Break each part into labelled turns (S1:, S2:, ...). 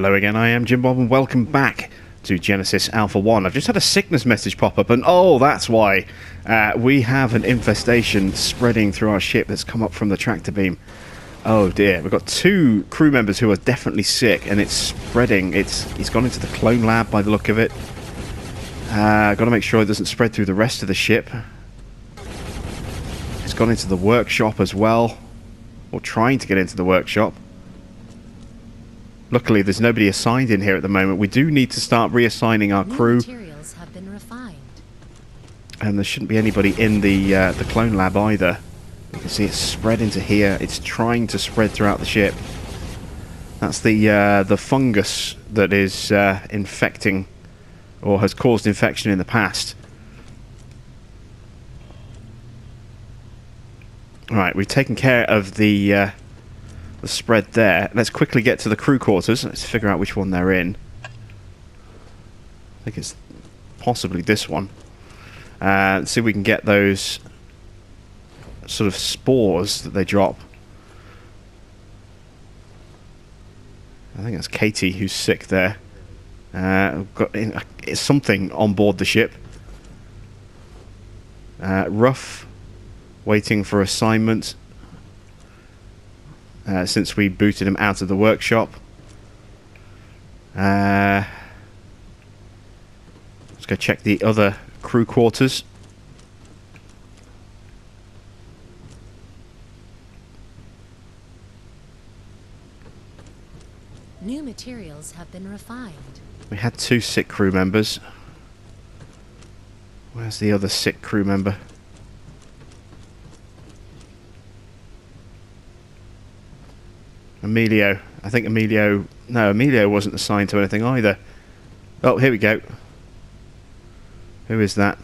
S1: Hello again, I am Jim Bob and welcome back to Genesis Alpha 1. I've just had a sickness message pop up and oh, that's why. We have an infestation spreading through our ship that's come up from the tractor beam. Oh dear, we've got 2 crew members who are definitely sick and it's spreading. It's gone into the clone lab by the look of it. Got to make sure it doesn't spread through the rest of the ship. It's gone into the workshop as well, or trying to get into the workshop. Luckily, there's nobody assigned in here at the moment. We do need to start reassigning our crew.
S2: Materials have been refined.
S1: And there shouldn't be anybody in the clone lab either. You can see it's spread into here. It's trying to spread throughout the ship. That's the fungus that is infecting, or has caused infection in the past. Right, we've taken care of the spread there. Let's quickly get to the crew quarters. Let's figure out which one they're in. I think it's possibly this one. See if we can get those sort of spores that they drop. I think that's Katie who's sick there. Got something on board the ship. Rough, waiting for assignment. Since we booted him out of the workshop. Let's go check the other crew quarters.
S2: New materials have been refined.
S1: We had 2 sick crew members. Where's the other sick crew member? Emilio. I think Emilio... No, Emilio wasn't assigned to anything either. Oh, here we go. Who is that?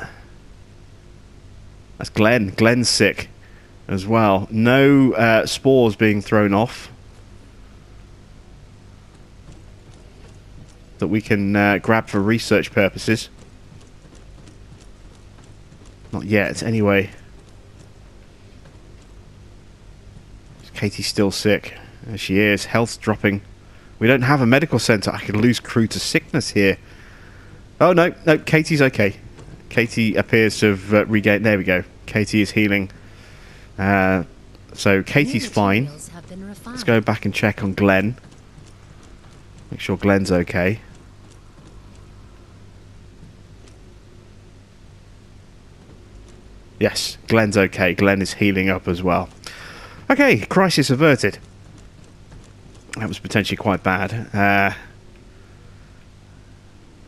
S1: That's Glenn. Glenn's sick as well. No spores being thrown off that we can grab for research purposes. Not yet, anyway. Katie's still sick. There she is. Health's dropping. We don't have a medical centre. I could lose crew to sickness here. Oh, no. No, Katie's okay. Katie appears to have regained... There we go. Katie is healing. So Katie's fine. Let's go back and check on Glenn. Make sure Glenn's okay. Yes, Glenn's okay. Glenn is healing up as well. Okay, crisis averted. That was potentially quite bad.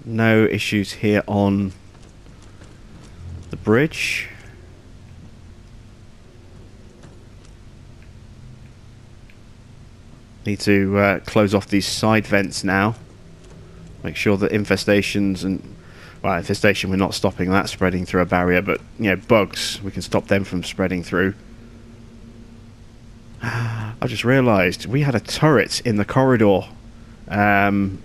S1: No issues here on the bridge. Need to close off these side vents now. Make sure that infestations and... Well, infestation, we're not stopping that spreading through a barrier, but, you know, bugs, we can stop them from spreading through. I just realised we had a turret in the corridor on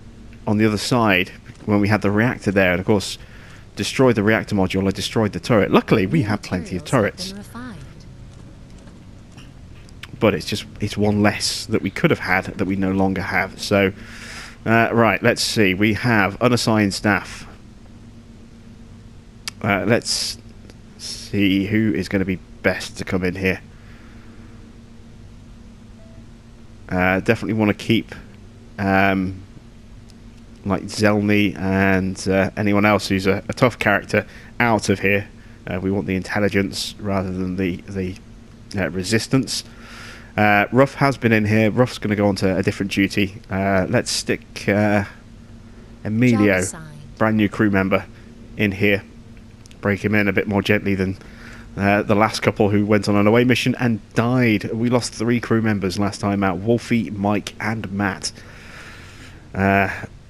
S1: the other side when we had the reactor there, and of course destroyed the reactor module. I destroyed the turret. Luckily we have plenty of turrets, but it's one less that we could have had that we no longer have. So right, let's see. We have unassigned staff. Let's see who is going to be best to come in here. Definitely want to keep like Zelny and anyone else who's a tough character out of here. We want the intelligence rather than the resistance. Ruff has been in here. Ruff's going to go on to a different duty. Let's stick Emilio, brand new crew member, in here. Break him in a bit more gently than the last couple who went on an away mission and died. We lost 3 crew members last time out. Wolfie, Mike and Matt.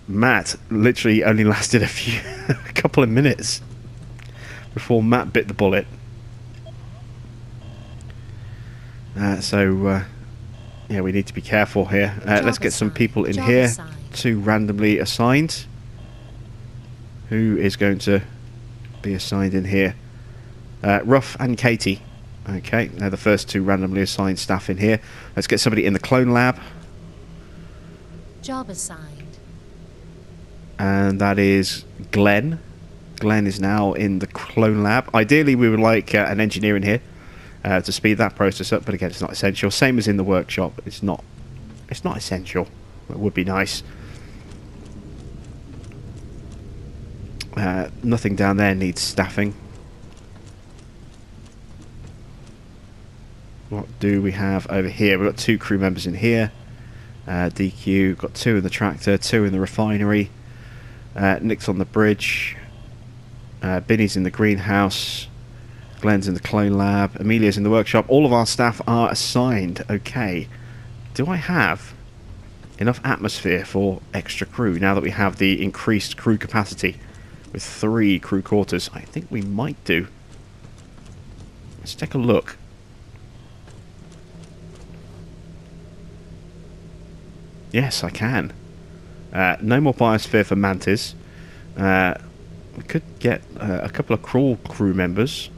S1: Matt literally only lasted a couple of minutes before Matt bit the bullet. So yeah, we need to be careful here. Let's get some people in here. 2 randomly assigned. Who is going to be assigned in here? Ruff and Katie. Okay, they're the first 2 randomly assigned staff in here. Let's get somebody in the clone lab.
S2: Job assigned.
S1: and that is Glenn. Glenn is now in the clone lab. Ideally, we would like an engineer in here to speed that process up, but again, it's not essential. Same as in the workshop, it's not essential. It would be nice. Nothing down there needs staffing. What do we have over here? We've got 2 crew members in here. DQ, got 2 in the tractor, 2 in the refinery. Nick's on the bridge. Binny's in the greenhouse. Glenn's in the clone lab. Amelia's in the workshop. All of our staff are assigned. Okay. Do I have enough atmosphere for extra crew now that we have the increased crew capacity with 3 crew quarters? I think we might do. Let's take a look. Yes, I can. No more biosphere for mantis. We could get a couple of crawl crew members.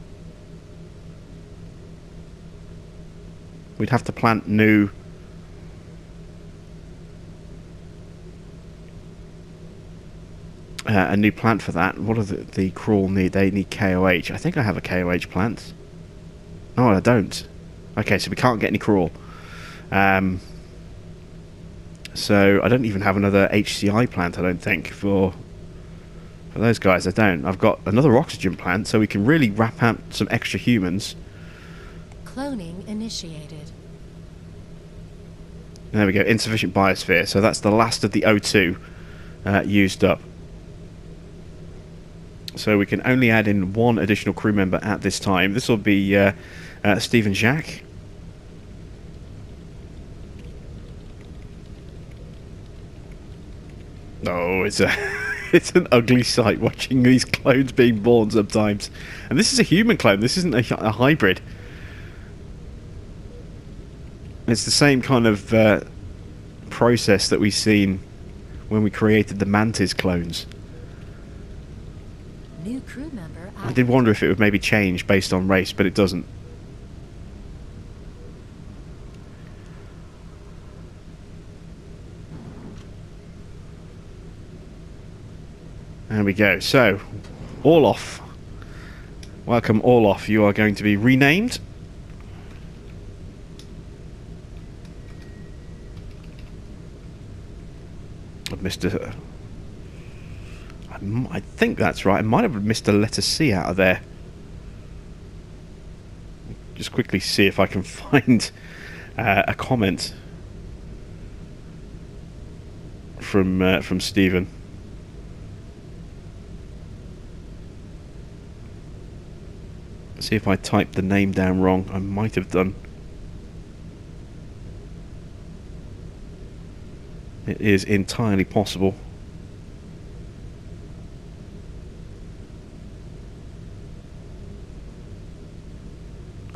S1: We'd have to plant new... a new plant for that. What do the crawl need? They need KOH. I think I have a KOH plant. Oh, I don't. Okay, so we can't get any crawl. So I don't even have another HCI plant, I don't think, for those guys. I don't. I've got another oxygen plant, so we can really wrap out some extra humans.
S2: Cloning initiated.
S1: There we go, insufficient biosphere. So that's the last of the O2 used up. So we can only add in 1 additional crew member at this time. This will be Stephen Jacques. Oh, it's an ugly sight watching these clones being born sometimes. And this is a human clone. This isn't a hybrid. It's the same kind of process that we've seen when we created the Mantis clones.
S2: New crew member.
S1: I did wonder if it would maybe change based on race, but it doesn't. There we go. So, Orloff. Welcome, Orloff. You are going to be renamed. Mr. I think that's right. I might have missed a letter C out of there. Just quickly see if I can find a comment from Stephen. See if I typed the name down wrong. I might have done. It is entirely possible.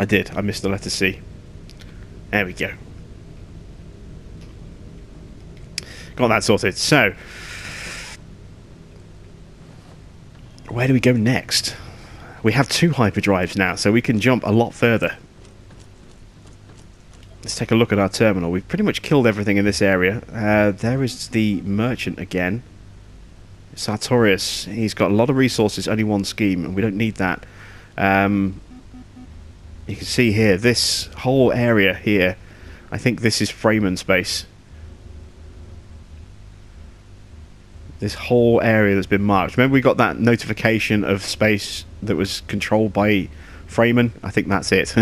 S1: I did. I missed the letter C. There we go. Got that sorted. So, where do we go next? We have 2 hyperdrives now, so we can jump a lot further. Let's take a look at our terminal. We've pretty much killed everything in this area. There is the merchant again. Sartorius. He's got a lot of resources, only 1 scheme, and we don't need that. You can see here, this whole area here, I think this is Freeman space. This whole area that's been marked. Remember we got that notification of space that was controlled by Freeman? I think that's it.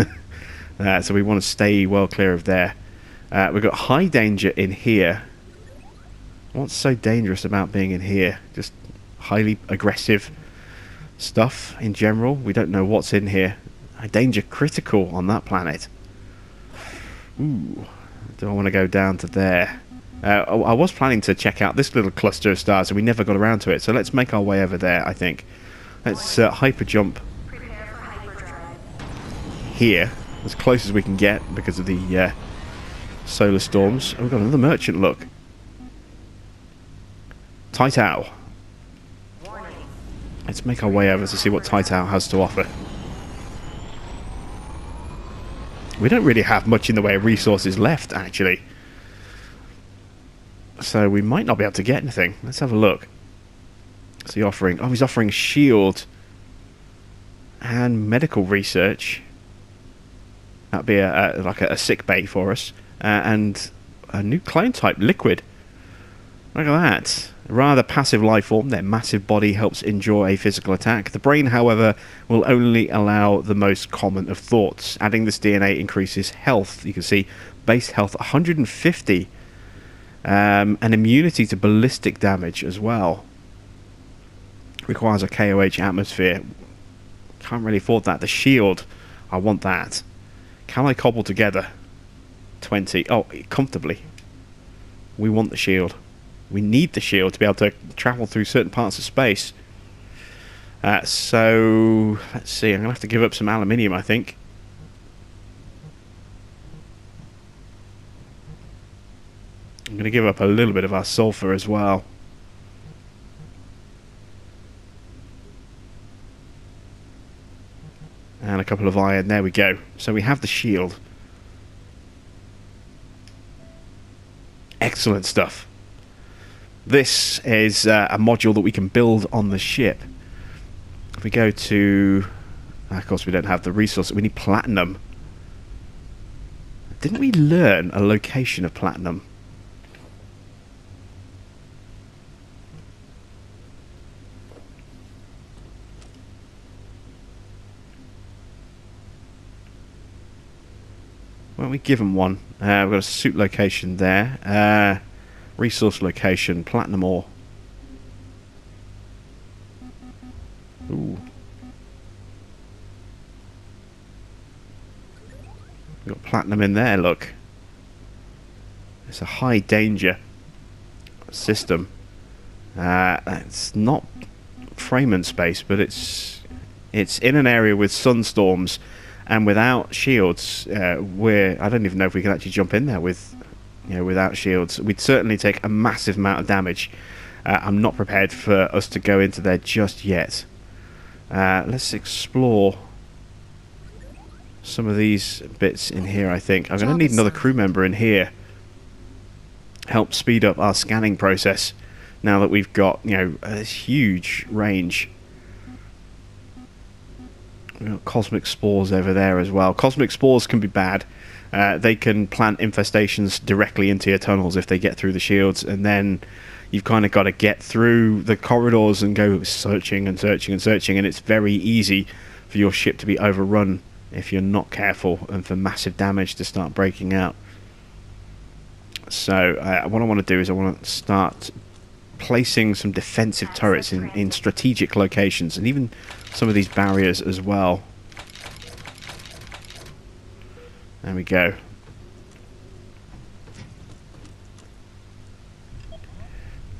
S1: So we want to stay well clear of there. We've got high danger in here. What's so dangerous about being in here? Just highly aggressive stuff in general. We don't know what's in here. Danger critical on that planet. Ooh, do I want to go down to there? I was planning to check out this little cluster of stars and we never got around to it, so let's make our way over there, I think. Let's hyper jump here, as close as we can get because of the solar storms. Oh, we've got another merchant, look. Taitao. Let's make our way over to see what Taitao has to offer. We don't really have much in the way of resources left, actually. So we might not be able to get anything. Let's have a look. What's he offering? Oh, he's offering shield and medical research. That'd be like a sick bay for us. And a new clone type, liquid. Look at that. A rather passive life form. Their massive body helps endure a physical attack. The brain, however, will only allow the most common of thoughts. Adding this DNA increases health. You can see base health 150. And immunity to ballistic damage as well. Requires a KOH atmosphere. Can't really afford that. The shield, I want that. Can I cobble together 20? Oh, comfortably. We want the shield. We need the shield to be able to travel through certain parts of space. So, let's see. I'm going to have to give up some aluminium, I think. I'm going to give up a little bit of our sulfur as well. And a couple of iron. There we go. So we have the shield. Excellent stuff. This is a module that we can build on the ship. If we go to... Of course, we don't have the resource. We need platinum. Didn't we learn a location of platinum? Well, we given one. We've got a suit location there. Resource location, platinum ore. Ooh. We've got platinum in there, look. It's a high danger system. It's not Freeman space, but it's in an area with sunstorms. And without shields, I don't even know if we can actually jump in there with, without shields. We'd certainly take a massive amount of damage. I'm not prepared for us to go into there just yet. Let's explore some of these bits in here, I think. I'm going to need another crew member in here. Help speed up our scanning process now that we've got, a huge range. We've got cosmic spores over there as well. Cosmic spores can be bad. They can plant infestations directly into your tunnels if they get through the shields, and then you've kind of got to get through the corridors and go searching and searching and searching, and it's very easy for your ship to be overrun if you're not careful and for massive damage to start breaking out. So what I want to do is I want to start placing some defensive turrets in strategic locations, and even some of these barriers as well. There we go.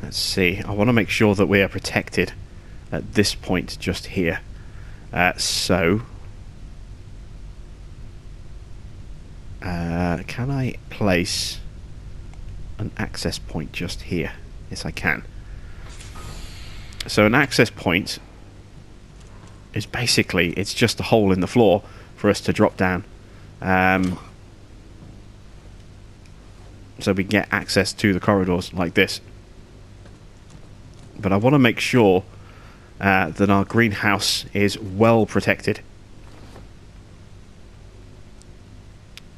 S1: Let's see. I want to make sure that we are protected at this point just here. Can I place an access point just here? Yes, I can. So an access point is basically, it's just a hole in the floor for us to drop down. So we get access to the corridors like this. But I want to make sure that our greenhouse is well protected.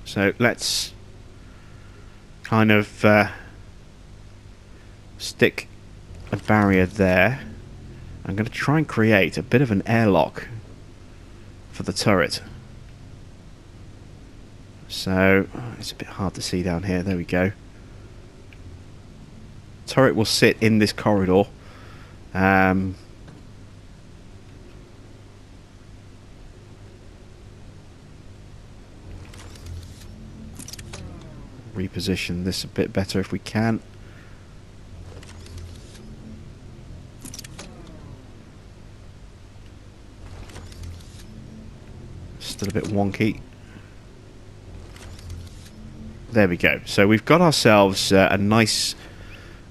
S1: So let's kind of stick a barrier there. I'm going to try and create a bit of an airlock for the turret. So it's a bit hard to see down here. There we go. Turret will sit in this corridor. Reposition this a bit better if we can. Still a bit wonky. There we go. So we've got ourselves a nice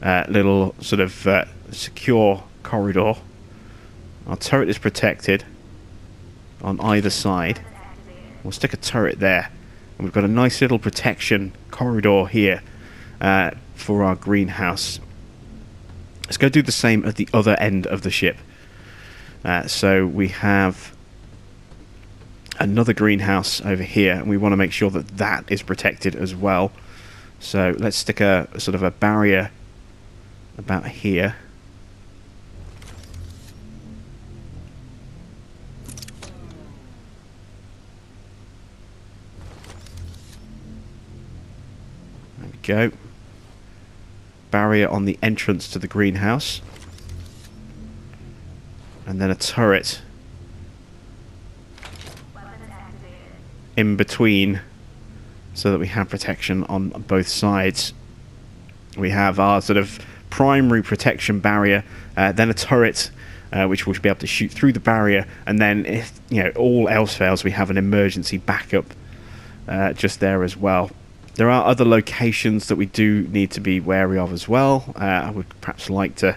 S1: little sort of secure corridor. Our turret is protected on either side. We'll stick a turret there. And we've got a nice little protection corridor here for our greenhouse. Let's go do the same at the other end of the ship. So we have another greenhouse over here, and we want to make sure that that is protected as well. So let's stick a sort of a barrier about here. There we go. Barrier on the entrance to the greenhouse. And then a turret in between so that we have protection on both sides. We have our sort of primary protection barrier, then a turret which will be able to shoot through the barrier, and then if all else fails, we have an emergency backup just there as well. There are other locations that we do need to be wary of as well. I would perhaps like to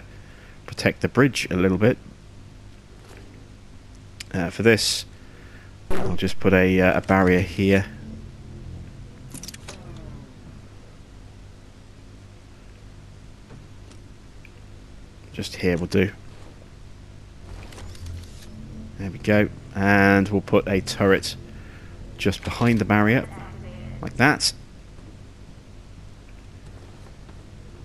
S1: protect the bridge a little bit. For this, I'll just put a barrier here. Just here will do. There we go. And we'll put a turret just behind the barrier, like that.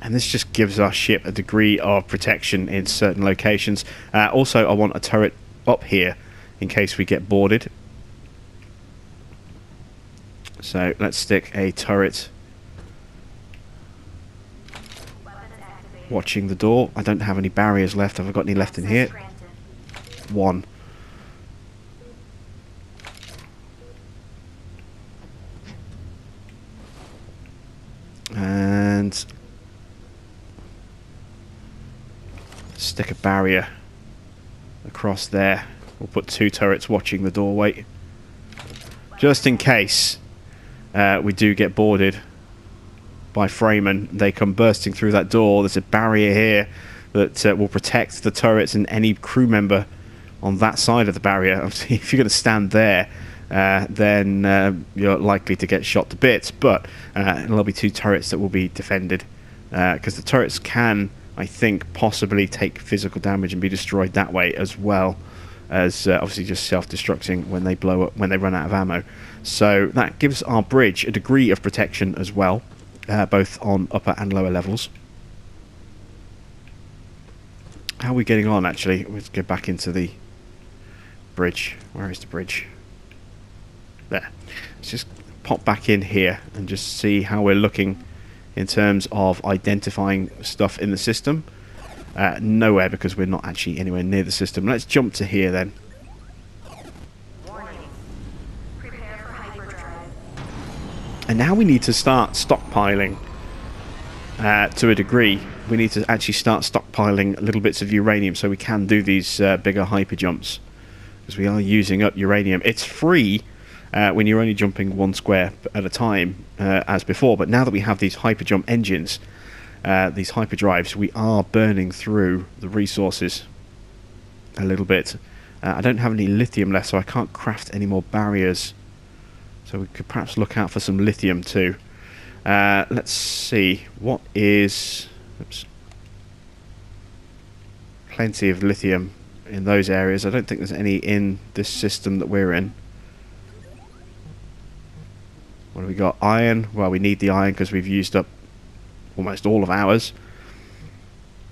S1: And this just gives our ship a degree of protection in certain locations. Also, I want a turret up here in case we get boarded. So let's stick a turret watching the door. I don't have any barriers left. Have I got any left in here? One. And stick a barrier across there. We'll put 2 turrets watching the doorway, just in case we do get boarded by Freeman. They come bursting through that door. There's a barrier here that will protect the turrets and any crew member on that side of the barrier. Obviously, if you're going to stand there, then you're likely to get shot to bits. But there'll be 2 turrets that will be defended, because the turrets can, I think, possibly take physical damage and be destroyed that way, as well as obviously just self-destructing when they blow up, when they run out of ammo. So that gives our bridge a degree of protection as well, both on upper and lower levels. How are we getting on, actually? Let's go back into the bridge. Where is the bridge? There. Let's just pop back in here and just see how we're looking in terms of identifying stuff in the system. Nowhere, because we're not actually anywhere near the system. Let's jump to here then.
S3: Prepare for hyperdrive.
S1: And now we need to start stockpiling to a degree. We need to actually start stockpiling little bits of uranium so we can do these bigger hyper jumps, because we are using up uranium. It's free when you're only jumping 1 square at a time, as before, but now that we have these hyper jump engines, these hyperdrives, we are burning through the resources a little bit. I don't have any lithium left, so I can't craft any more barriers, so we could perhaps look out for some lithium too. Let's see, what is... Oops. Plenty of lithium in those areas. I don't think there's any in this system that we're in. What do we got? Iron. Well, we need the iron because we've used up almost all of ours,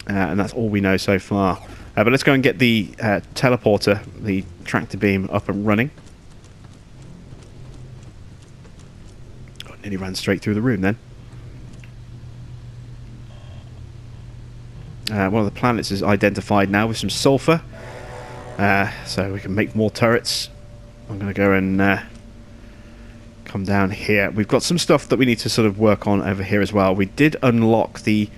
S1: and that's all we know so far. But let's go and get the teleporter, the tractor beam, up and running. Oh, nearly ran straight through the room then. One of the planets is identified now with some sulfur, so we can make more turrets. I'm going to go and come down here. We've got some stuff that we need to sort of work on over here as well. We did unlock the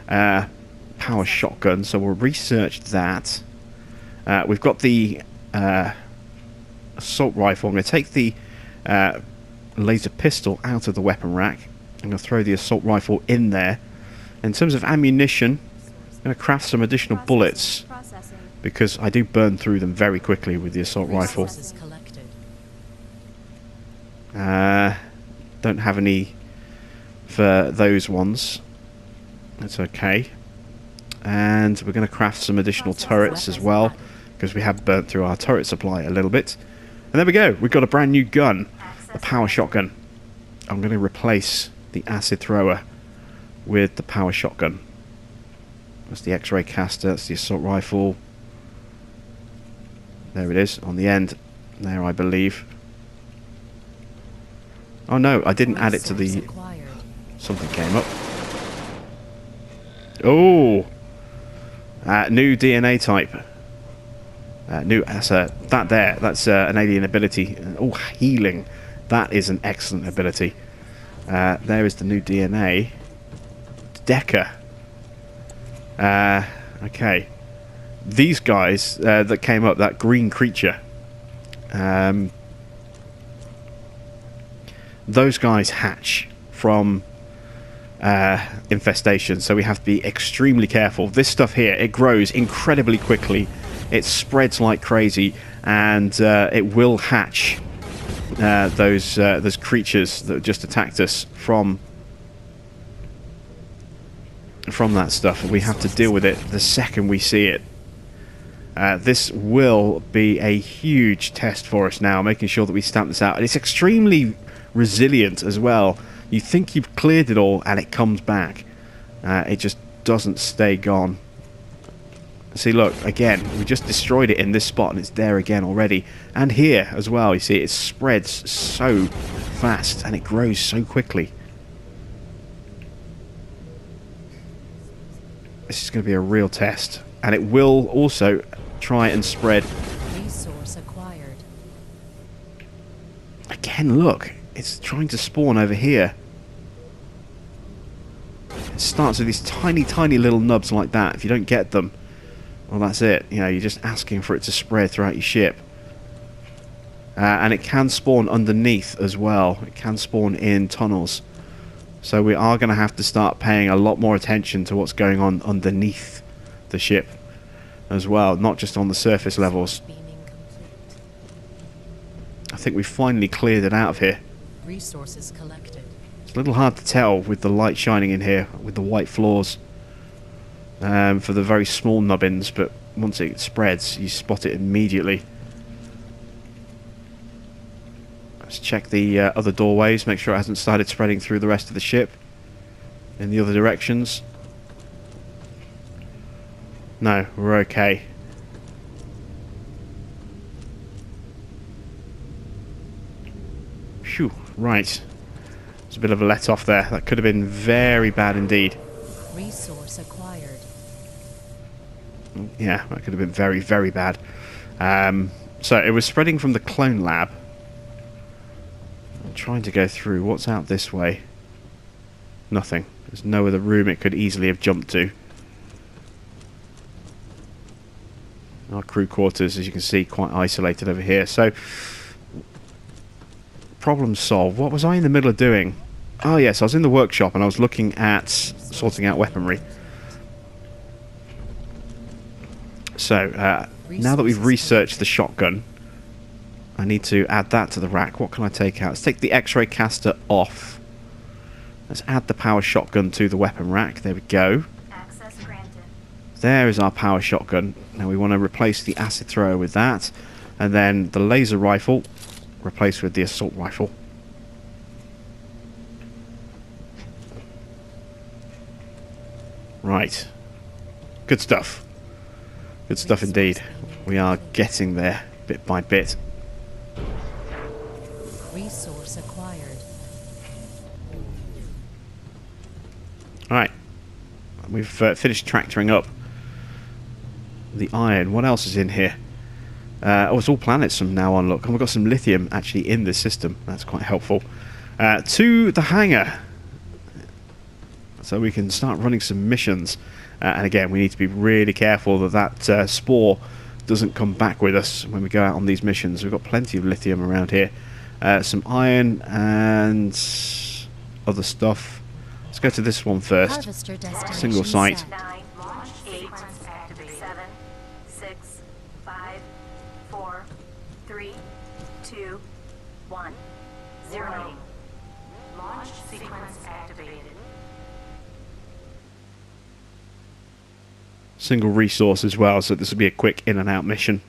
S1: power shotgun, so we'll research that. We've got the assault rifle. I'm going to take the laser pistol out of the weapon rack. I'm going to throw the assault rifle in there. In terms of ammunition, I'm going to craft some additional bullets, because I do burn through them very quickly with the assault rifle. Don't have any for those ones. That's okay. and we're going to craft some additional turrets as well, because we have burnt through our turret supply a little bit. And there we go, we've got a brand new gun, the power shotgun. I'm going to replace the acid thrower with the power shotgun. That's the X-ray caster, that's the assault rifle. There it is, on the end there, I believe. Oh no, I didn't add it to the... Something came up. Oh! New DNA type. That's an alien ability. Oh, healing. That is an excellent ability. There is the new DNA. Decker. Okay. These guys that came up, that green creature, those guys hatch from infestation, so we have to be extremely careful. This stuff here, it grows incredibly quickly, it spreads like crazy, and it will hatch those creatures that just attacked us from that stuff. We have to deal with it the second we see it. This will be a huge test for us now, making sure that we stamp this out. And it's extremely resilient as well. You think you've cleared it all and it comes back. It just doesn't stay gone. See, look, again, we just destroyed it in this spot and it's there again already. And here as well, you see, it spreads so fast and it grows so quickly. This is going to be a real test. And it will also try and spread.
S2: Resource acquired.
S1: Again, look, it's trying to spawn over here. It starts with these tiny, tiny little nubs like that. If you don't get them, well, that's it. You know, you're just asking for it to spread throughout your ship. And it can spawn underneath as well. It can spawn in tunnels. So we are going to have to start paying a lot more attention to what's going on underneath the ship as well, not just on the surface levels. I think we finally cleared it out of here.
S2: Resources collected.
S1: It's a little hard to tell with the light shining in here, with the white floors, for the very small nubbins, but once it spreads, you spot it immediately. Let's check the other doorways, make sure it hasn't started spreading through the rest of the ship in the other directions. No, we're okay. Phew, right. There's a bit of a let off there. That could have been very bad indeed.
S2: Resource acquired.
S1: Yeah, that could have been very, very bad. So it was spreading from the clone lab. I'm trying to go through. What's out this way? Nothing. There's no other room it could easily have jumped to. Our crew quarters, as you can see, quite isolated over here. So, problem solved. What was I in the middle of doing? Oh yes, I was in the workshop and I was looking at sorting out weaponry. So, now that we've researched the shotgun, I need to add that to the rack. What can I take out? Let's take the X-ray caster off. Let's add the power shotgun to the weapon rack. There we go.
S3: Access granted.
S1: There is our power shotgun. Now we want to replace the acid thrower with that. And then the laser rifle, replace with the assault rifle. Right. Good stuff. Good stuff indeed. We are getting there bit by bit.
S2: Resource acquired.
S1: Alright. We've finished tractoring up the iron. What else is in here? Oh, it's all planets from now on, look. And we've got some lithium actually in this system. That's quite helpful. To the hangar. So we can start running some missions. And again, we need to be really careful that that spore doesn't come back with us when we go out on these missions. We've got plenty of lithium around here. Some iron and other stuff. Let's go to this one first.
S2: Harvester destination
S1: Single site.
S2: set.
S3: 9, 8, 7, 6, 5, 4, 3, 2, 1, 0. Launch sequence activated.
S1: Single resource as well, so this will be a quick in and out mission.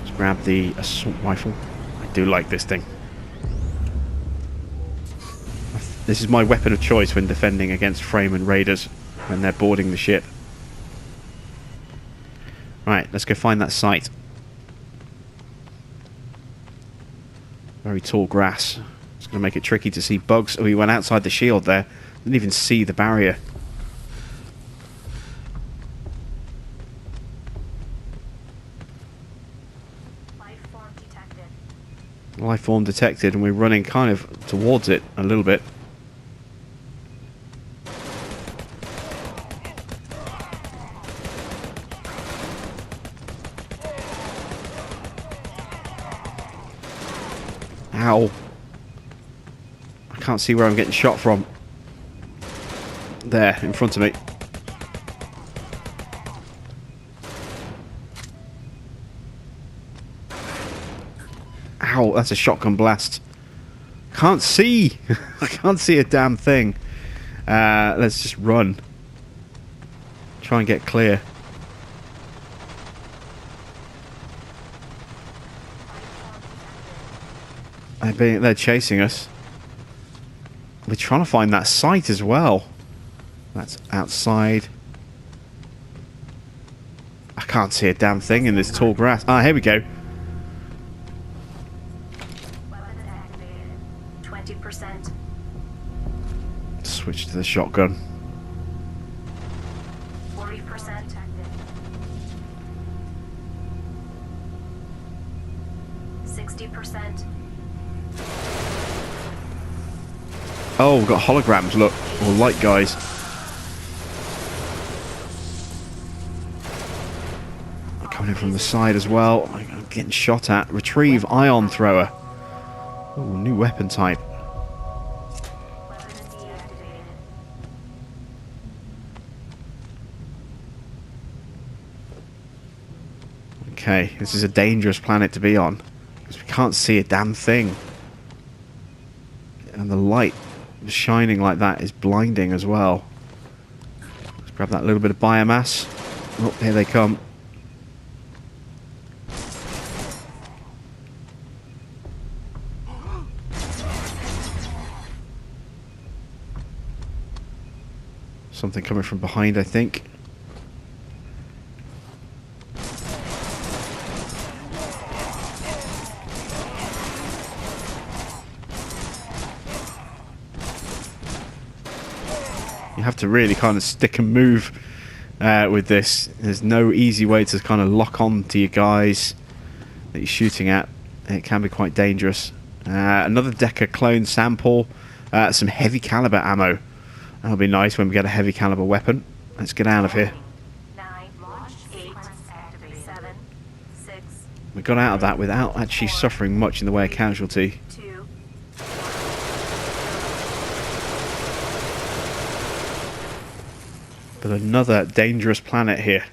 S1: Let's grab the assault rifle. I do like this thing. This is my weapon of choice when defending against Fremen raiders when they're boarding the ship. Right, let's go find that site. Very tall grass. It's going to make it tricky to see bugs. Oh, we went outside the shield there. Didn't even see the barrier.
S3: Lifeform detected.
S1: Lifeform detected, and we're running kind of towards it a little bit. Ow. I can't see where I'm getting shot from. There, in front of me. Ow, that's a shotgun blast. Can't see. I can't see a damn thing. Let's just run. Try and get clear. They're chasing us. We're trying to find that site as well. That's outside. I can't see a damn thing in this tall grass. Ah, here we go.
S3: Weapons activated. 20%.
S1: Switch to the shotgun.
S3: 40% active. 60%.
S1: Oh, we've got holograms, look. Or light guys. Coming in from the side as well. I'm getting shot at. Retrieve ion thrower. Oh, new weapon type.
S3: Weapons deactivated.
S1: Okay, this is a dangerous planet to be on. Because we can't see a damn thing. And the light shining like that is blinding as well. Let's grab that little bit of biomass. Oh, here they come. Something coming from behind, I think. You have to really kind of stick and move with this. There's no easy way to kind of lock on to your guys that you're shooting at. It can be quite dangerous. Another Decker clone sample. Some heavy caliber ammo. That'll be nice when we get a heavy caliber weapon. Let's get out of here.
S3: 9, 8, 7, 6,
S1: We got out of that without actually suffering much in the way of casualty.
S3: 2.
S1: But another dangerous planet here.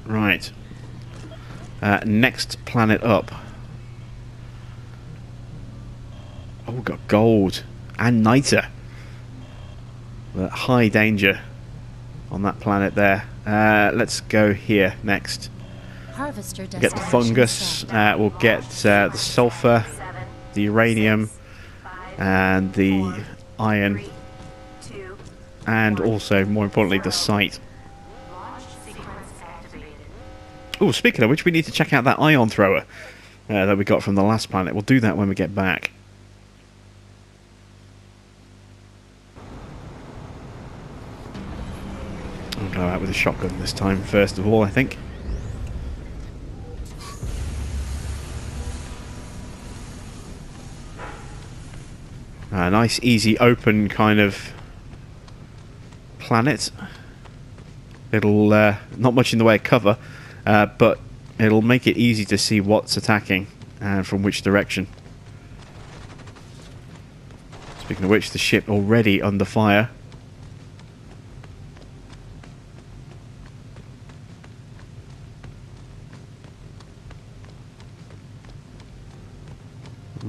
S1: Right. Next planet up. Oh, we've got gold and niter. But high danger on that planet there. Let's go here next.
S2: Harvester
S1: Get the
S2: destination
S1: fungus.
S2: set.
S1: We'll get the sulfur,
S3: 7,
S1: the uranium,
S3: 5,
S1: and the
S3: 4,
S1: iron,
S3: 3, 2,
S1: and also, more importantly, the site.
S3: launch sequence activated.
S1: Oh, speaking of which, we need to check out that ion thrower that we got from the last planet. We'll do that when we get back. I'll go out with a shotgun this time, first of all, I think. A nice, easy, open kind of planet. It'll not much in the way of cover, but it'll make it easy to see what's attacking and from which direction. Speaking of which, the ship already under fire.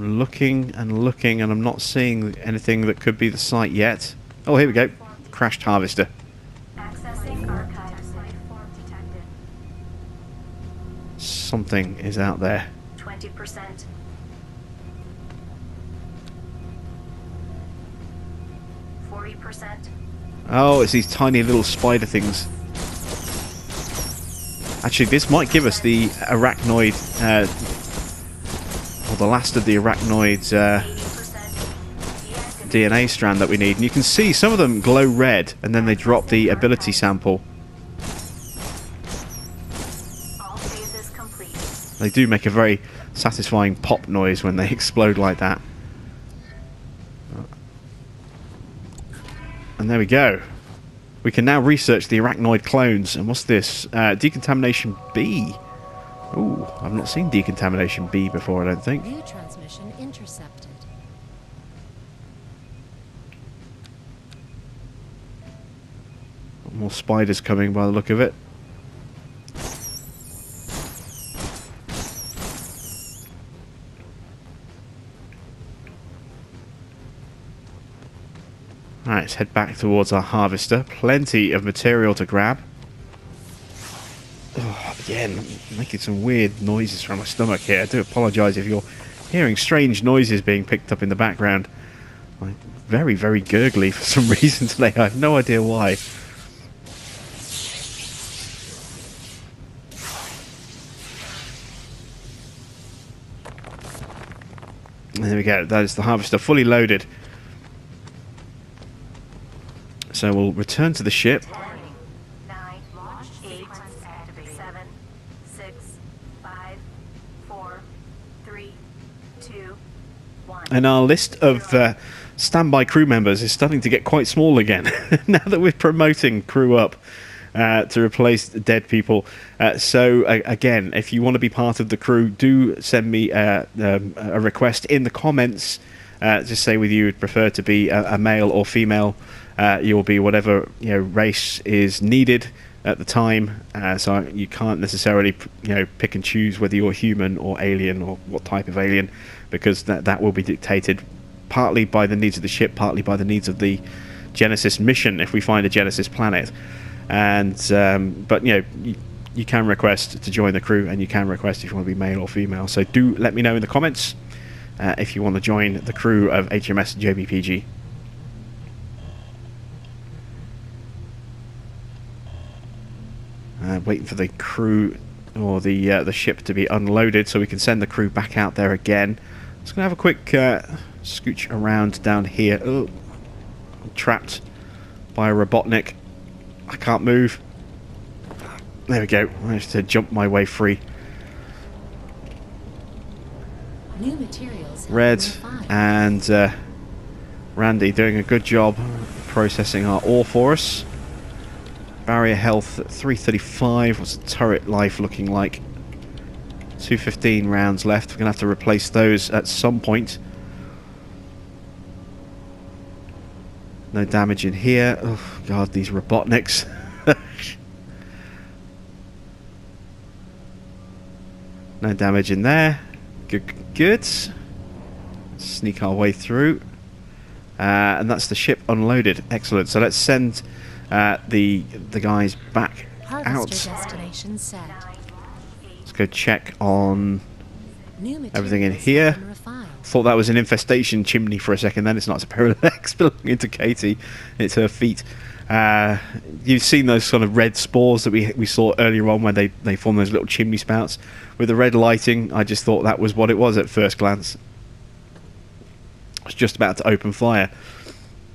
S1: I'm looking and looking, and I'm not seeing anything that could be the site yet. Oh, here we go. Crashed harvester.
S3: Accessing archives. Lifeform detected.
S1: Something is out there.
S3: 20%. 40%.
S1: Oh, it's these tiny little spider things. Actually, this might give us the arachnoid, or the last of the arachnoid
S3: 80%.
S1: DNA strand that we need. And you can see some of them glow red, and then they drop the ability sample.
S3: All phases complete.
S1: They do make a very satisfying pop noise when they explode like that. And there we go. We can now research the arachnoid clones. And what's this? Decontamination B. Ooh, I've not seen decontamination B before, I don't think.
S2: New transmission intercepted.
S1: More spiders coming by the look of it. Alright, let's head back towards our harvester. Plenty of material to grab. Oh, again, I'm making some weird noises from my stomach here. I do apologise if you're hearing strange noises being picked up in the background. I'm very, very gurgly for some reason today. I have no idea why. There we go. That is the harvester fully loaded. So we'll return to the ship.
S3: 10, 9, launch 8, 7, 6, 5, 4, 3, 2, 1.
S1: And our list of standby crew members is starting to get quite small again now that we're promoting crew up to replace dead people. So again, if you want to be part of the crew, do send me a request in the comments. Just say whether you would prefer to be a male or female. You'll be whatever race is needed at the time. So you can't necessarily pick and choose whether you're human or alien or what type of alien, because that will be dictated partly by the needs of the ship, partly by the needs of the Genesis mission if we find a Genesis planet. And but you can request to join the crew, and you can request if you want to be male or female. So do let me know in the comments if you want to join the crew of HMS JBPG. Waiting for the crew or the ship to be unloaded so we can send the crew back out there again. Just gonna have a quick scooch around down here. Oh, I'm trapped by a Robotnik. I can't move. There we go. I managed to jump my way free.
S2: New materials have
S1: Red
S2: been refined.
S1: and Randy doing a good job processing our ore for us. Barrier health at 335. What's the turret life looking like? 215 rounds left. We're going to have to replace those at some point. No damage in here. Oh god, these Robotniks. No damage in there. Good, good. Sneak our way through. And that's the ship unloaded. Excellent. So let's send the guys back
S2: Harvester
S1: out.
S2: destination set.
S1: Let's go check on
S2: New
S1: everything in
S2: materials
S1: here.
S2: have been refined.
S1: Thought that was an infestation chimney for a second, then it's not. It's a pair of legs belonging to Katie. It's her feet. You've seen those sort of red spores that we saw earlier on when they form those little chimney spouts. With the red lighting, I just thought that was what it was at first glance. I was just about to open fire.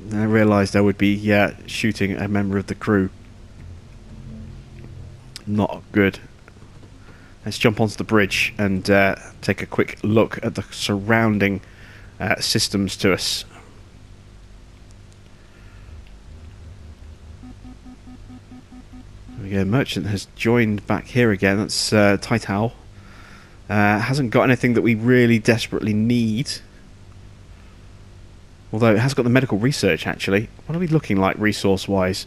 S1: And I realised I would be shooting a member of the crew. Not good. Let's jump onto the bridge and take a quick look at the surrounding systems to us. There we go. Merchant has joined back here again. That's Tital. Hasn't got anything that we really desperately need. Although it has got the medical research, actually. What are we looking like resource-wise?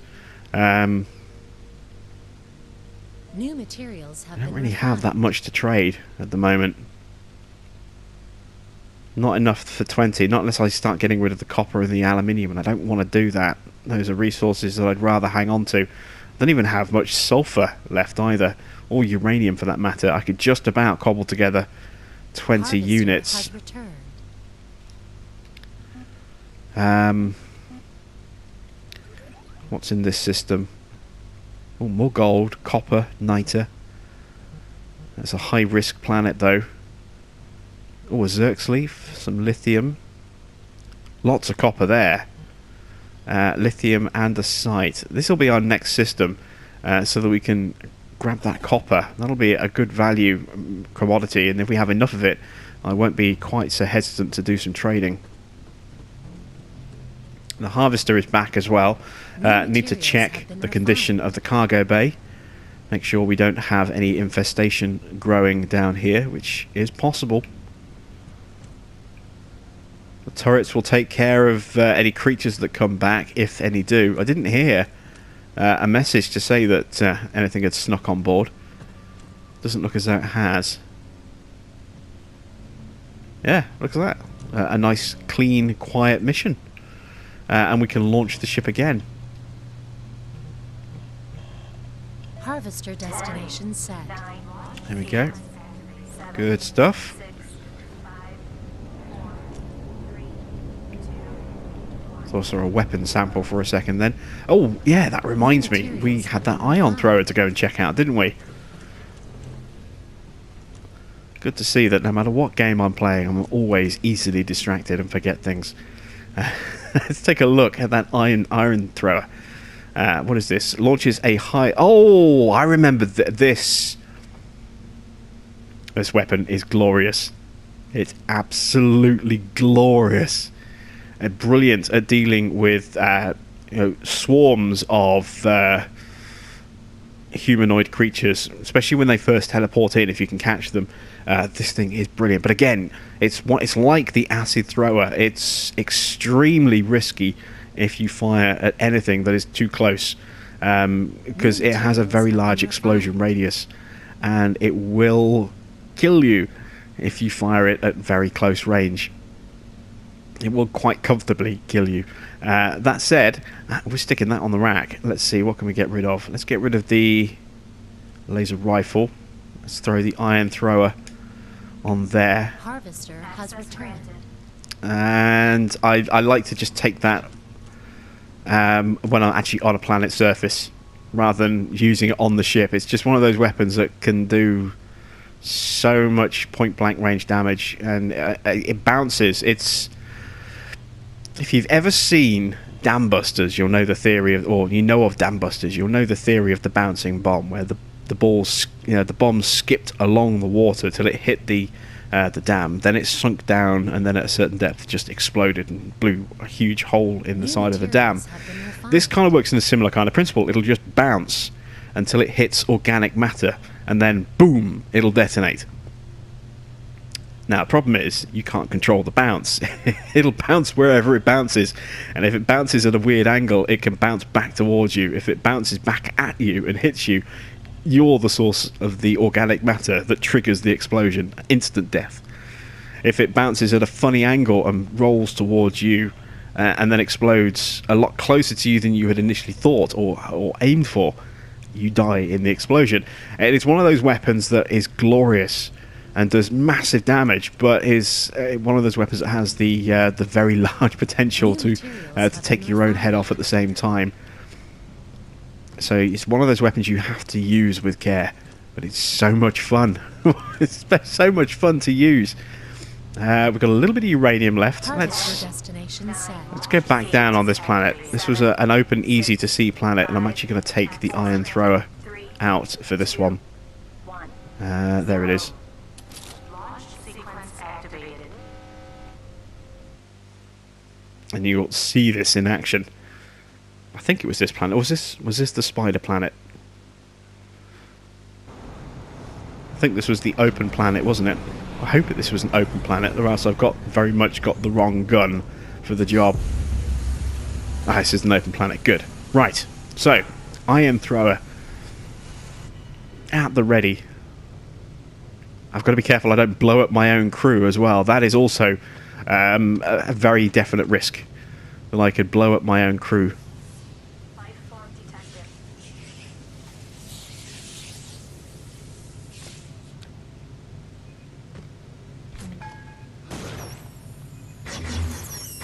S2: New materials have
S1: I don't
S2: been
S1: really have
S2: refined.
S1: that much to trade at the moment. Not enough for 20, not unless I start getting rid of the copper and the aluminium, and I don't want to do that. Those are resources that I'd rather hang on to. I don't even have much sulfur left either, or uranium for that matter. I could just about cobble together 20
S2: Harvester
S1: units.
S2: has returned.
S1: What's in this system? Oh, more gold, copper, niter. That's a high-risk planet, though. Oh, a Zerx leaf, some lithium. Lots of copper there. Lithium and a site. This will be our next system, so that we can grab that copper. That'll be a good value commodity, and if we have enough of it, I won't be quite so hesitant to do some trading. The harvester is back as well. Need to check the condition of the cargo bay. Make sure we don't have any infestation growing down here, which is possible. The turrets will take care of any creatures that come back, if any do. I didn't hear a message to say that anything had snuck on board. Doesn't look as though it has. Yeah, look at that. A nice, clean, quiet mission. And we can launch the ship again.
S2: Harvester destination set.
S1: There we go. Good stuff. Thought I saw a weapon sample for a second then. Oh, yeah, that reminds me. We had that ion thrower to go and check out, didn't we? Good to see that no matter what game I'm playing, I'm always easily distracted and forget things. Let's take a look at that iron thrower. What is this? Launches a high... Oh, I remember this. This weapon is glorious. It's absolutely glorious. Brilliant at dealing with swarms of humanoid creatures, especially when they first teleport in. If you can catch them, this thing is brilliant. But again, it's like the acid thrower. It's extremely risky if you fire at anything that is too close, because it has a very large explosion radius, and it will kill you if you fire it at very close range. It will quite comfortably kill you. That said, we're sticking that on the rack. Let's see, what can we get rid of? Let's get rid of the laser rifle. Let's throw the iron thrower on there.
S2: Harvester has returned.
S1: And I like to just take that when I'm actually on a planet's surface, rather than using it on the ship. It's just one of those weapons that can do so much point-blank range damage, and it bounces. If you've ever seen Dam Busters, you'll know the theory of, or you know of Dam Busters, you'll know the theory of the bouncing bomb, where the bomb skipped along the water till it hit the dam, then it sunk down, and then at a certain depth just exploded and blew a huge hole in the side of the dam. This kind of works in a similar kind of principle. It'll just bounce until it hits organic matter, and then boom, it'll detonate. Now, the problem is, you can't control the bounce. It'll bounce wherever it bounces, and if it bounces at a weird angle, it can bounce back towards you. If it bounces back at you and hits you, you're the source of the organic matter that triggers the explosion. Instant death. If it bounces at a funny angle and rolls towards you, and then explodes a lot closer to you than you had initially thought or aimed for, you die in the explosion. And it's one of those weapons that is glorious and does massive damage, but is one of those weapons that has the very large potential to take your own head off at the same time. So it's one of those weapons you have to use with care, but it's so much fun. It's so much fun to use. We've got a little bit of uranium left. Let's go back down on this planet. This was an open, easy to see planet, and I'm actually going to take the iron thrower out for this one. There it is. And you'll see this in action. I think it was this planet. Was this the spider planet? I think this was the open planet, wasn't it? I hope that this was an open planet, or else I've very much got the wrong gun for the job. Ah, this is an open planet. Good. Right. So, iron thrower at the ready. I've got to be careful I don't blow up my own crew as well. That is also a very definite risk that I could blow up my own crew.
S3: Lifeform detected.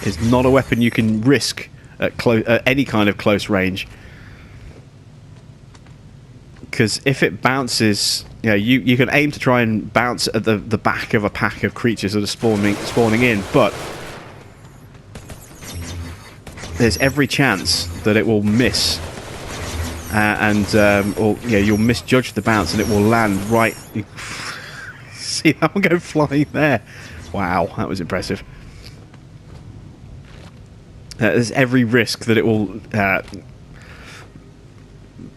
S1: It's not a weapon you can risk at any kind of close range. Because if it bounces, you know, you can aim to try and bounce at the back of a pack of creatures that are spawning in, but there's every chance that it will miss, or you know, you'll misjudge the bounce and it will land right. See that one go flying there? Wow, that was impressive. There's every risk that it will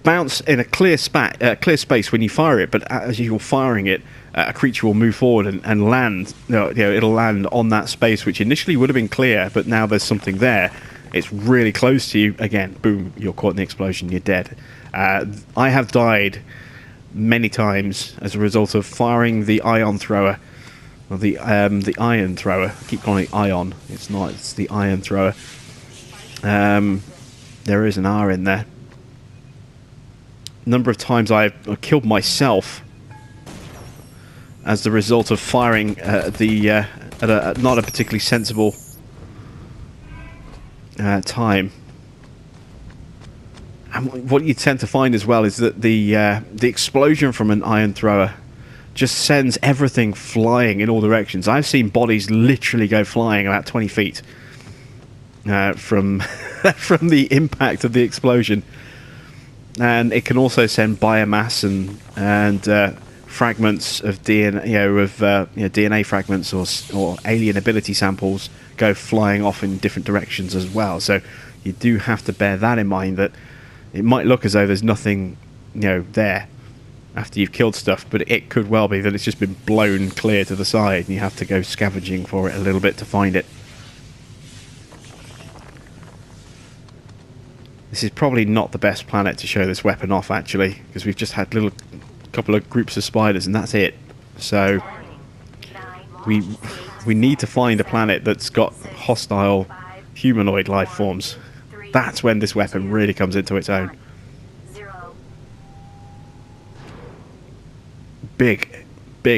S1: bounce in a clear space when you fire it, but as you're firing it, a creature will move forward and land. You know, it'll land on that space which initially would have been clear, but now there's something there. It's really close to you. Again, boom, you're caught in the explosion, you're dead. I have died many times as a result of firing the ion thrower, or the iron thrower. I keep calling it ion. It's not. It's the iron thrower. There is an R in there. Number of times I've killed myself as the result of firing at not a particularly sensible time. And what you tend to find as well is that the explosion from an iron thrower just sends everything flying in all directions. I've seen bodies literally go flying about 20 feet from from the impact of the explosion. And it can also send biomass and fragments of DNA, DNA fragments or alien ability samples go flying off in different directions as well. So you do have to bear that in mind, that it might look as though there's nothing, there after you've killed stuff, but it could well be that it's just been blown clear to the side, and you have to go scavenging for it a little bit to find it. This is probably not the best planet to show this weapon off, actually, because we've just had couple of groups of spiders, and that's it. So we need to find a planet that's got hostile humanoid life forms. That's when this weapon really comes into its own. Big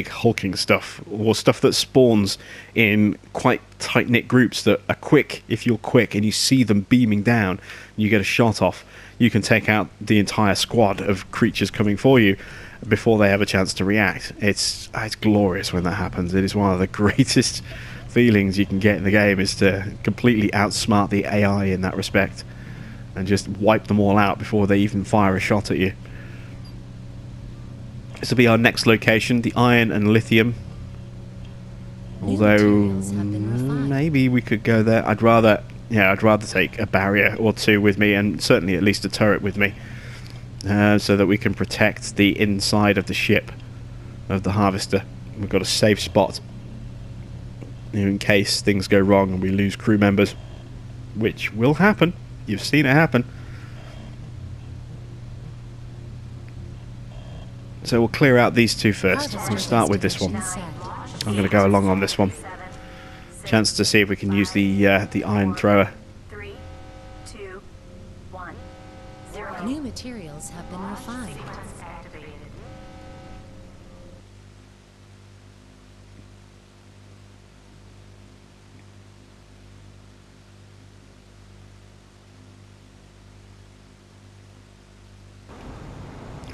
S1: hulking stuff, or stuff that spawns in quite tight-knit groups that are quick. If you're quick and you see them beaming down, and you get a shot off, you can take out the entire squad of creatures coming for you before they have a chance to react. It's glorious when that happens. It is one of the greatest feelings you can get in the game, is to completely outsmart the AI in that respect and just wipe them all out before they even fire a shot at you. This will be our next location, the iron and lithium. Although maybe we could go there. I'd rather take a barrier or two with me, and certainly at least a turret with me, so that we can protect the inside of the ship, of the harvester. We've got a safe spot in case things go wrong and we lose crew members, which will happen. You've seen it happen. So we'll clear out these two first. We'll start with this one. I'm going to go along on this one. Chance to see if we can use the iron thrower.
S3: 3, 2, 1, 0.
S2: New materials have been refined.
S3: Activated.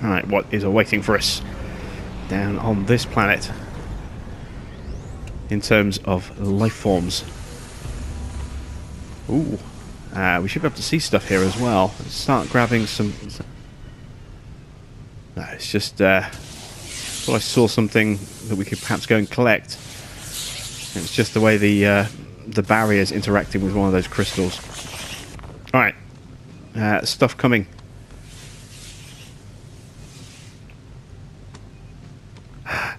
S1: Alright, what is awaiting for us down on this planet in terms of life forms? Ooh, we should be able to see stuff here as well. Let's start grabbing some... No, it's just... thought I saw something that we could perhaps go and collect. It's just the way the barrier's interacting with one of those crystals. Alright, stuff coming.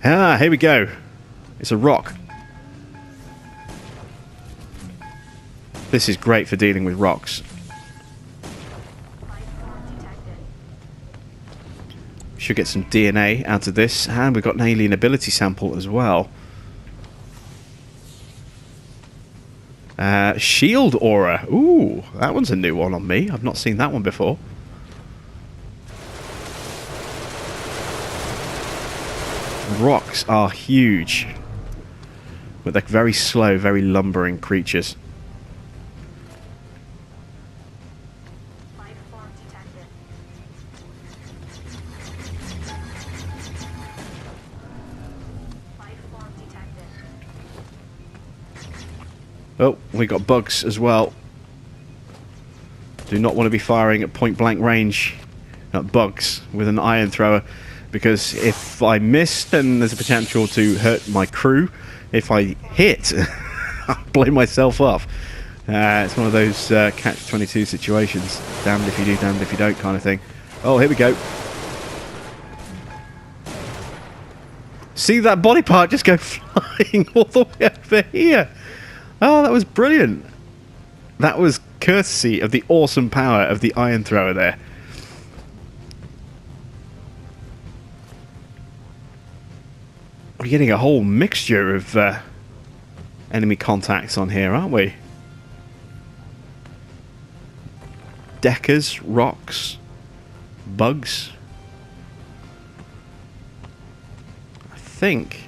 S1: Ah, here we go. It's a rock. This is great for dealing with rocks. Should get some DNA out of this, and we've got an alien ability sample as well. Shield aura. Ooh, that one's a new one on me. I've not seen that one before. Rocks are huge, but they're very slow, very lumbering creatures.
S3: Lifeform detected. Lifeform detected.
S1: Oh, we got bugs as well. Do not want to be firing at point blank range at bugs with an iron thrower, because if I miss, then there's a potential to hurt my crew. If I hit, I'll blow myself off. It's one of those catch-22 situations. Damned if you do, damned if you don't kind of thing. Oh, here we go. See that body part just go flying all the way over here. Oh, that was brilliant. That was courtesy of the awesome power of the iron thrower there. We're getting a whole mixture of enemy contacts on here, aren't we? Deckers, rocks, bugs. I think...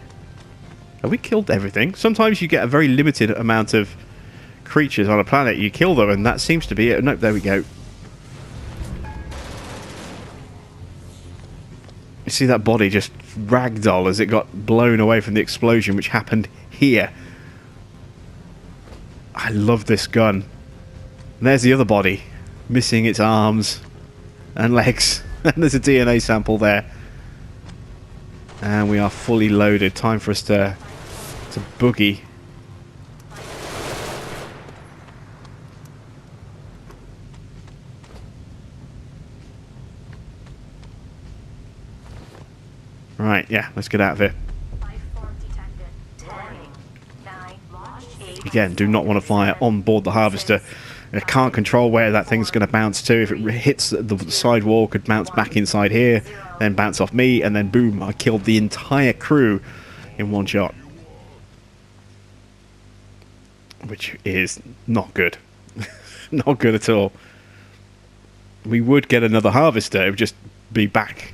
S1: Have we killed everything? Sometimes you get a very limited amount of creatures on a planet. You kill them and that seems to be it. Nope, there we go. You see that body just ragdoll as it got blown away from the explosion which happened here. I love this gun. And there's the other body, missing its arms and legs. And there's a DNA sample there. And we are fully loaded. Time for us to boogie. Right, yeah, let's get out of here.
S3: Lifeform detected. 10, 9, 8.
S1: Again, do not want to fire on board the harvester. I can't control where that thing's going to bounce to. If it hits the side wall, it could bounce back inside here, then bounce off me, and then boom, I killed the entire crew in one shot. Which is not good. Not good at all. We would get another harvester, it would just be back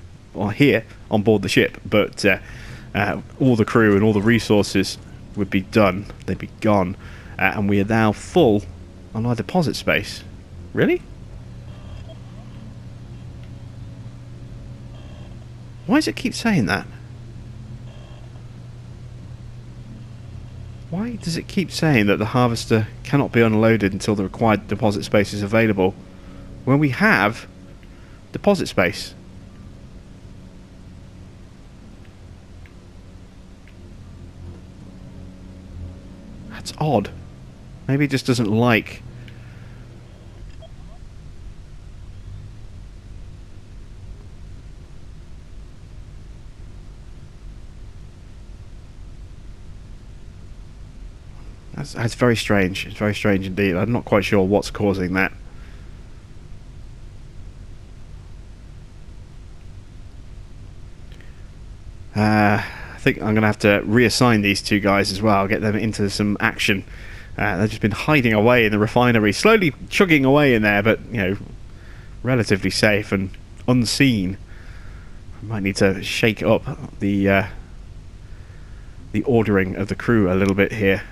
S1: here on board the ship, but all the crew and all the resources would be done. They'd be gone. And we are now full on our deposit space. Really? Why does it keep saying that? Why does it keep saying that the harvester cannot be unloaded until the required deposit space is available when we have deposit space? That's odd. Maybe it just doesn't like... That's very strange. It's very strange indeed. I'm not quite sure what's causing that. I think I'm going to have to reassign these two guys as well. Get them into some action. They've just been hiding away in the refinery, slowly chugging away in there, but you know, relatively safe and unseen. I might need to shake up the ordering of the crew a little bit here.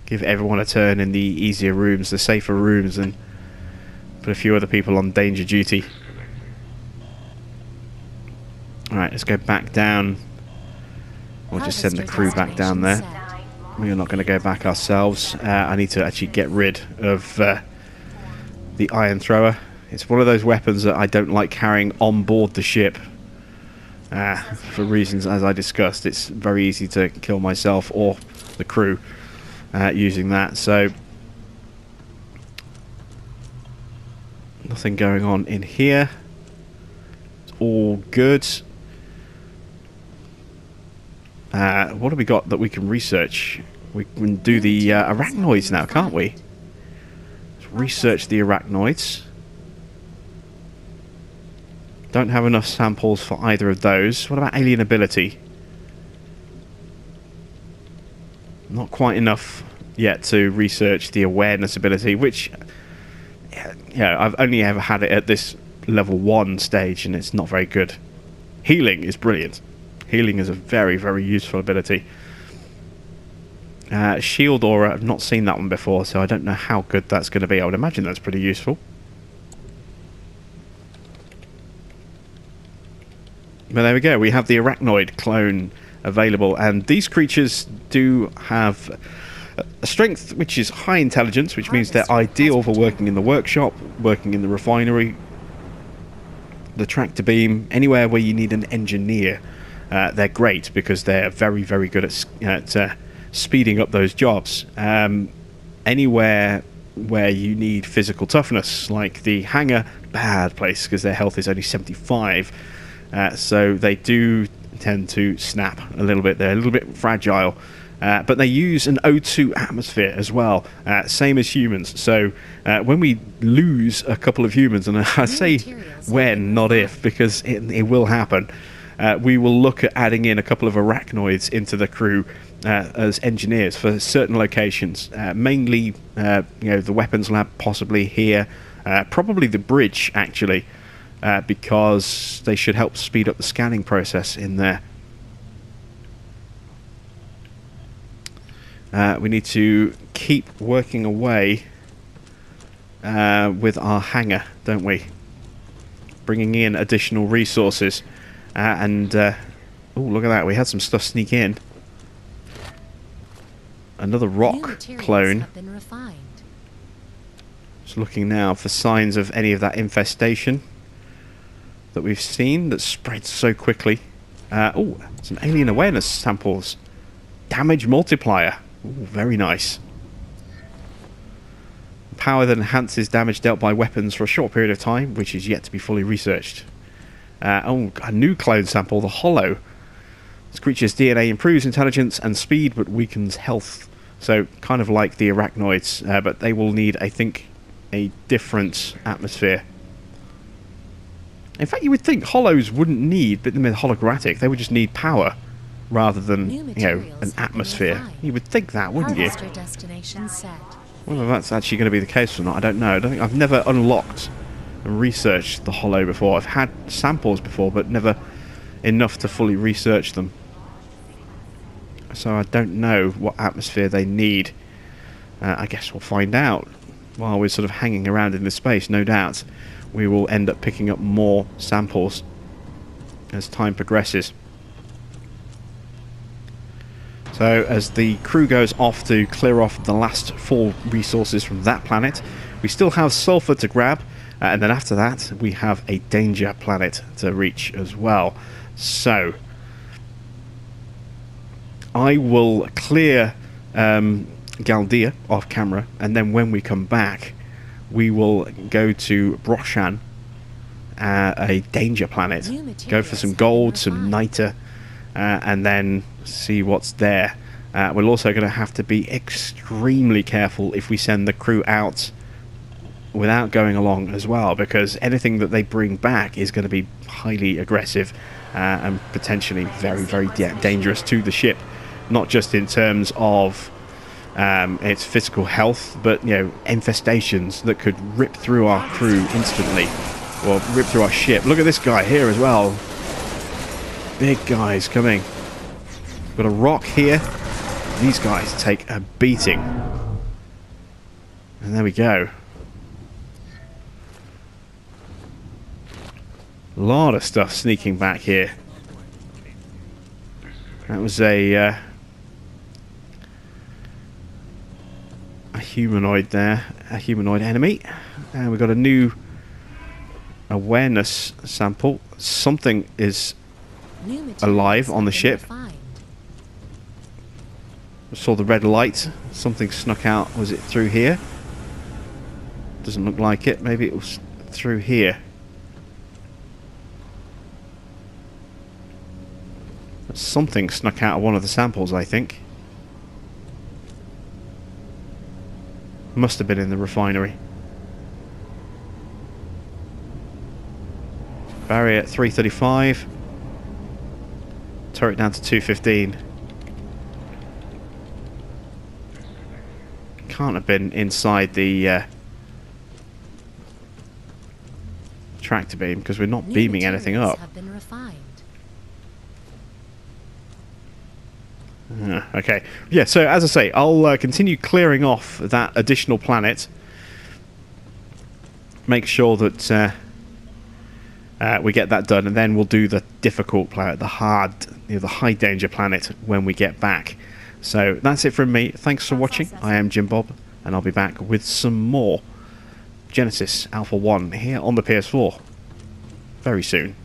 S1: Give everyone a turn in the easier rooms, the safer rooms, and put a few other people on danger duty. Alright, let's go back down. We'll just send the crew back down there. We're not going to go back ourselves. I need to actually get rid of the iron thrower. It's one of those weapons that I don't like carrying on board the ship. For reasons as I discussed. It's very easy to kill myself or the crew using that. So nothing going on in here. It's all good. What have we got that we can research? We can do the arachnoids now, can't we? Let's research the arachnoids. Don't have enough samples for either of those. What about alien ability? Not quite enough yet to research the awareness ability, which, I've only ever had it at this level 1 stage, and it's not very good. Healing is brilliant. Healing is a very, very useful ability. Shield Aura, I've not seen that one before, so I don't know how good that's going to be. I would imagine that's pretty useful. But there we go, we have the Arachnoid clone available, and these creatures do have a strength which is high intelligence, which means they're ideal for working in the workshop, working in the refinery, the tractor beam, anywhere where you need an engineer. They're great because they're very, very good at speeding up those jobs. Anywhere where you need physical toughness, like the hangar, bad place because their health is only 75. So they do tend to snap a little bit. They're a little bit fragile. But they use an O2 atmosphere as well, same as humans. So when we lose a couple of humans, and I say when, not if, because it will happen, we will look at adding in a couple of arachnoids into the crew as engineers for certain locations. Mainly, the weapons lab, possibly here, probably the bridge actually, because they should help speed up the scanning process in there. We need to keep working away with our hangar, don't we? Bringing in additional resources. Oh, look at that. We had some stuff sneak in. Another rock clone. Just looking now for signs of any of that infestation that we've seen that spread so quickly. Oh, some alien awareness samples. Damage multiplier. Ooh, very nice. Power that enhances damage dealt by weapons for a short period of time, which is yet to be fully researched. Oh, a new clone sample, the Hollow. This creature's DNA improves intelligence and speed, but weakens health. So, kind of like the arachnoids, but they will need, I think, a different atmosphere. In fact, you would think Hollows wouldn't need, but they're holographic, they would just need power. Rather than, an atmosphere. You would think that, wouldn't you?
S2: Destination set.
S1: Whether that's actually going to be the case or not, I don't know. I've never unlocked and researched the Hollow before. I've had samples before, but never enough to fully research them. So I don't know what atmosphere they need. I guess we'll find out. While we're sort of hanging around in this space, no doubt, we will end up picking up more samples as time progresses. So as the crew goes off to clear off the last 4 resources from that planet, we still have sulfur to grab, and then after that we have a danger planet to reach as well. So I will clear Galdea off camera, and then when we come back we will go to Broshan, a danger planet, go for some gold, some niter, and then see what's there. We're also going to have to be extremely careful if we send the crew out without going along as well, because anything that they bring back is going to be highly aggressive and potentially very, very dangerous to the ship, not just in terms of its physical health, but infestations that could rip through our crew instantly, or rip through our ship. Look at this guy here as well. Big guys coming. Got a rock here. These guys take a beating. And there we go. A lot of stuff sneaking back here. That was a humanoid there. A humanoid enemy. And we've got a new awareness sample. Something is alive on the ship. I saw the red light. Something snuck out. Was it through here? Doesn't look like it. Maybe it was through here. Something snuck out of one of the samples, I think. Must have been in the refinery. Barrier at 335. Turret down to 215. can't have been inside the tractor beam because we're not
S2: New
S1: beaming anything
S2: materials
S1: up.
S2: have been refined.
S1: Okay. Yeah, so as I say, I'll continue clearing off that additional planet. Make sure that we get that done, and then we'll do the difficult planet, the hard, the high danger planet when we get back. So that's it from me. Thanks for watching. I am Jim Bob, and I'll be back with some more Genesis Alpha 1 here on the PS4 very soon.